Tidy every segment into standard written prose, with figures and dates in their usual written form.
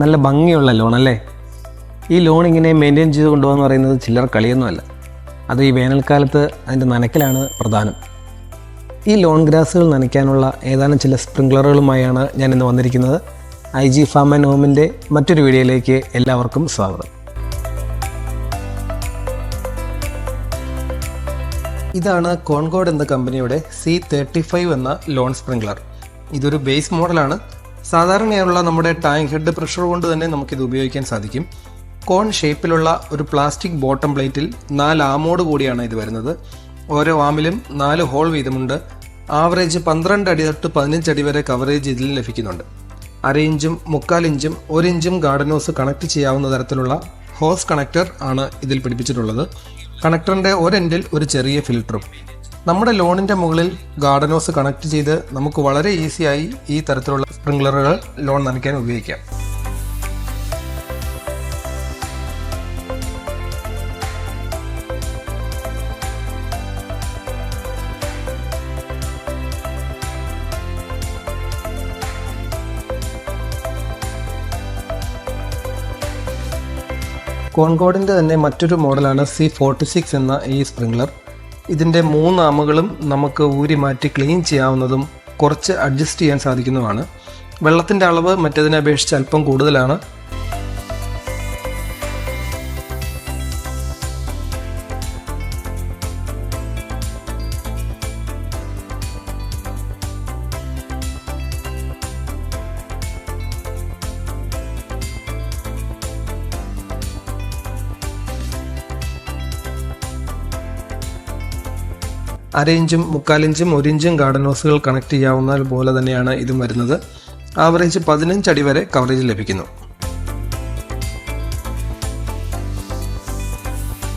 നല്ല ഭംഗിയുള്ള ലോണല്ലേ? ഈ ലോൺ ഇങ്ങനെ മെയിൻറ്റെയിൻ ചെയ്ത് കൊണ്ടുപോകാന്ന് പറയുന്നത് ചില്ലറ കളിയൊന്നുമല്ല. അത് ഈ വേനൽക്കാലത്ത് അതിൻ്റെ നനയ്ക്കലാണ് പ്രധാനം. ഈ ലോൺ ഗ്രാസുകൾ നനയ്ക്കാനുള്ള ഏതാനും ചില സ്പ്രിംഗ്ലറുകളുമായാണ് ഞാൻ ഇന്ന് വന്നിരിക്കുന്നത്. IG ഫാം ആൻഡ് ഹോമിൻ്റെ മറ്റൊരു വീഡിയോയിലേക്ക് എല്ലാവർക്കും സ്വാഗതം. ഇതാണ് കോൺകോഡ് എന്ന കമ്പനിയുടെ C35 എന്ന ലോൺ സ്പ്രിംഗ്ലർ. ഇതൊരു ബേസ് മോഡലാണ്. സാധാരണയായുള്ള നമ്മുടെ ടാങ്ക് ഹെഡ് പ്രഷർ കൊണ്ട് തന്നെ നമുക്കിത് ഉപയോഗിക്കാൻ സാധിക്കും. കോൺ ഷേപ്പിലുള്ള ഒരു പ്ലാസ്റ്റിക് ബോട്ടം പ്ലേറ്റിൽ 4 ആമോട് കൂടിയാണ് ഇത് വരുന്നത്. ഓരോ ആമിലും 4 ഹോൾ വീതമുണ്ട്. ആവറേജ് 12 അടി തൊട്ട് 15 അടി വരെ കവറേജ് ഇതിൽ ലഭിക്കുന്നുണ്ട്. 1/2 ഇഞ്ചും 3/4 ഇഞ്ചും 1 ഇഞ്ചും ഗാർഡനോസ് കണക്ട് ചെയ്യാവുന്ന തരത്തിലുള്ള ഹോസ് കണക്ടർ ആണ് ഇതിൽ പിടിപ്പിച്ചിട്ടുള്ളത്. കണക്ടറിൻ്റെ ഒരെൻഡിൽ ഒരു ചെറിയ ഫിൽറ്ററും. നമ്മുടെ ലോണിൻ്റെ മുകളിൽ ഗാർഡനോസ് കണക്ട് ചെയ്ത് നമുക്ക് വളരെ ഈസിയായി ഈ തരത്തിലുള്ള സ്പ്രിംഗ്ലറുകൾ ലോൺ നനയ്ക്കാൻ ഉപയോഗിക്കാം. കോൺകോഡിൻ്റെ തന്നെ മറ്റൊരു മോഡലാണ് C46 എന്ന ഈ സ്പ്രിംഗ്ലർ. ഇതിൻ്റെ 3 ആമുകളും നമുക്ക് ഊരി മാറ്റി ക്ലീൻ ചെയ്യാവുന്നതും കുറച്ച് അഡ്ജസ്റ്റ് ചെയ്യാൻ സാധിക്കുന്നതുമാണ്. വെള്ളത്തിൻ്റെ അളവ് മറ്റേതിനെ അപേക്ഷിച്ച് അല്പം കൂടുതലാണ്. അര ഇഞ്ചും 3/4 ഇഞ്ചും 1 ഇഞ്ചും ഗാർഡനോസുകൾ കണക്ട് ചെയ്യാവുന്ന പോലെ തന്നെയാണ് ഇതും വരുന്നത്. ആവറേജ് 15 അടി വരെ കവറേജ് ലഭിക്കുന്നു.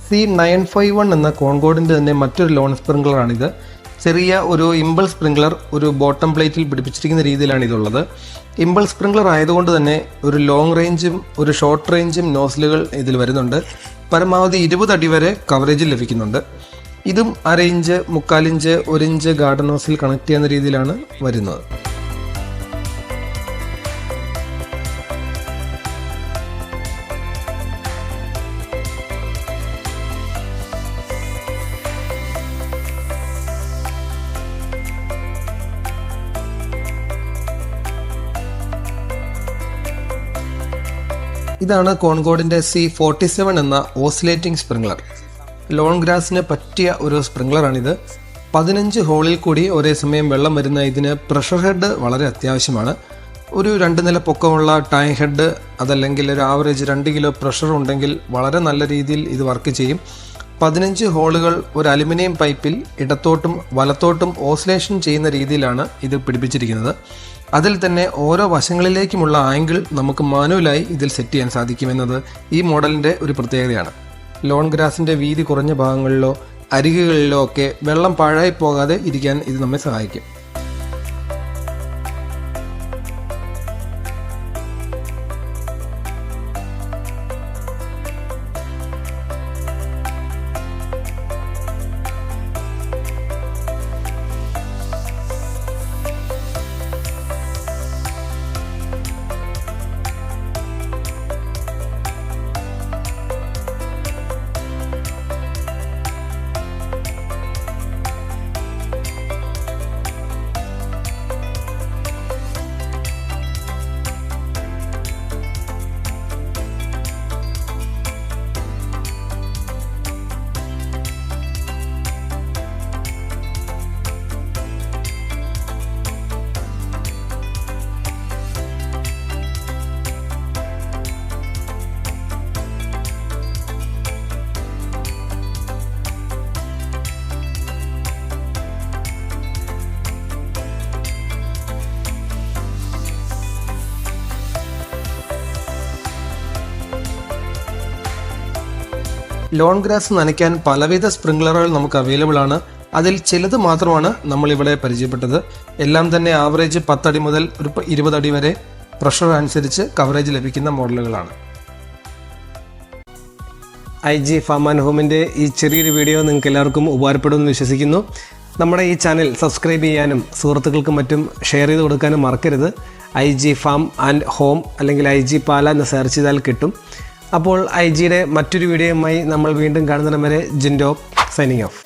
C951 എന്ന കോൺകോഡിൻ്റെ തന്നെ മറ്റൊരു ലോൺ സ്പ്രിംഗ്ലറാണിത്. ചെറിയ ഒരു ഇമ്പൾ സ്പ്രിംഗ്ലർ ഒരു ബോട്ടം പ്ലേറ്റിൽ പിടിപ്പിച്ചിരിക്കുന്ന രീതിയിലാണ് ഇതുള്ളത്. ഇമ്പൾ സ്പ്രിംഗ്ലർ ആയതുകൊണ്ട് തന്നെ ഒരു ലോങ് റേഞ്ചും ഒരു ഷോർട്ട് റേഞ്ചും നോസിലുകൾ ഇതിൽ വരുന്നുണ്ട്. പരമാവധി 20 അടി വരെ കവറേജ് ലഭിക്കുന്നുണ്ട്. ഇതും 1/2 ഇഞ്ച് 3/4 ഇഞ്ച് 1 ഇഞ്ച് ഗാർഡനോസിൽ കണക്ട് ചെയ്യുന്ന രീതിയിലാണ് വരുന്നത്. ഇതാണ് കോൺകോഡിൻ്റെ C47 എന്ന ഓസിലേറ്റിംഗ് സ്പ്രിംഗ്ലർ. ലോൺ ഗ്രാസിന് പറ്റിയ ഒരു സ്പ്രിംഗ്ലറാണിത്. 15 ഹോളിൽ കൂടി ഒരേ സമയം വെള്ളം വരുന്ന ഇതിന് പ്രഷർ ഹെഡ് വളരെ അത്യാവശ്യമാണ്. ഒരു 2 നില പൊക്കമുള്ള ടാങ്ക് ഹെഡ് അതല്ലെങ്കിൽ ഒരു ആവറേജ് 2 കിലോ പ്രഷർ ഉണ്ടെങ്കിൽ വളരെ നല്ല രീതിയിൽ ഇത് വർക്ക് ചെയ്യും. 15 ഹോളുകൾ ഒരു അലുമിനിയം പൈപ്പിൽ ഇടത്തോട്ടും വലത്തോട്ടും ഓസിലേഷൻ ചെയ്യുന്ന രീതിയിലാണ് ഇത് പിടിപ്പിച്ചിരിക്കുന്നത്. അതിൽ തന്നെ ഓരോ വശങ്ങളിലേക്കുമുള്ള ആംഗിൾ നമുക്ക് മാനുവലായി ഇതിൽ സെറ്റ് ചെയ്യാൻ സാധിക്കുമെന്നത് ഈ മോഡലിൻ്റെ ഒരു പ്രത്യേകതയാണ്. ലോൺ ഗ്രാസിൻ്റെ വീതി കുറഞ്ഞ ഭാഗങ്ങളിലോ അരികുകളിലോ ഒക്കെ വെള്ളം പാഴായി പോകാതെ ഇരിക്കാൻ ഇത് നമ്മെ സഹായിക്കും. ലോൺ ഗ്രാസ് നനയ്ക്കാൻ പലവിധ സ്പ്രിംഗ്ലറുകൾ നമുക്ക് അവൈലബിൾ ആണ്. അതിൽ ചിലത് മാത്രമാണ് നമ്മളിവിടെ പരിചയപ്പെട്ടത്. എല്ലാം തന്നെ ആവറേജ് 10 അടി മുതൽ ഒരു 20 അടി വരെ പ്രഷർ അനുസരിച്ച് കവറേജ് ലഭിക്കുന്ന മോഡലുകളാണ്. IG ഫാം ആൻഡ് ഹോമിൻ്റെ ഈ ചെറിയൊരു വീഡിയോ നിങ്ങൾക്ക് എല്ലാവർക്കും ഉപകാരപ്പെടുമെന്ന് വിശ്വസിക്കുന്നു. നമ്മുടെ ഈ ചാനൽ സബ്സ്ക്രൈബ് ചെയ്യാനും സുഹൃത്തുക്കൾക്കും മറ്റും ഷെയർ ചെയ്ത് കൊടുക്കാനും മറക്കരുത്. IG ഫാം ആൻഡ് ഹോം അല്ലെങ്കിൽ IG പാല എന്ന് സെർച്ച് ചെയ്താൽ കിട്ടും. അപ്പോൾ IG യുടെ മറ്റൊരു വീഡിയോയുമായി നമ്മൾ വീണ്ടും കാണുന്നതിന് വരെ ജിൻഡോ സൈനിങ് ഓഫ്.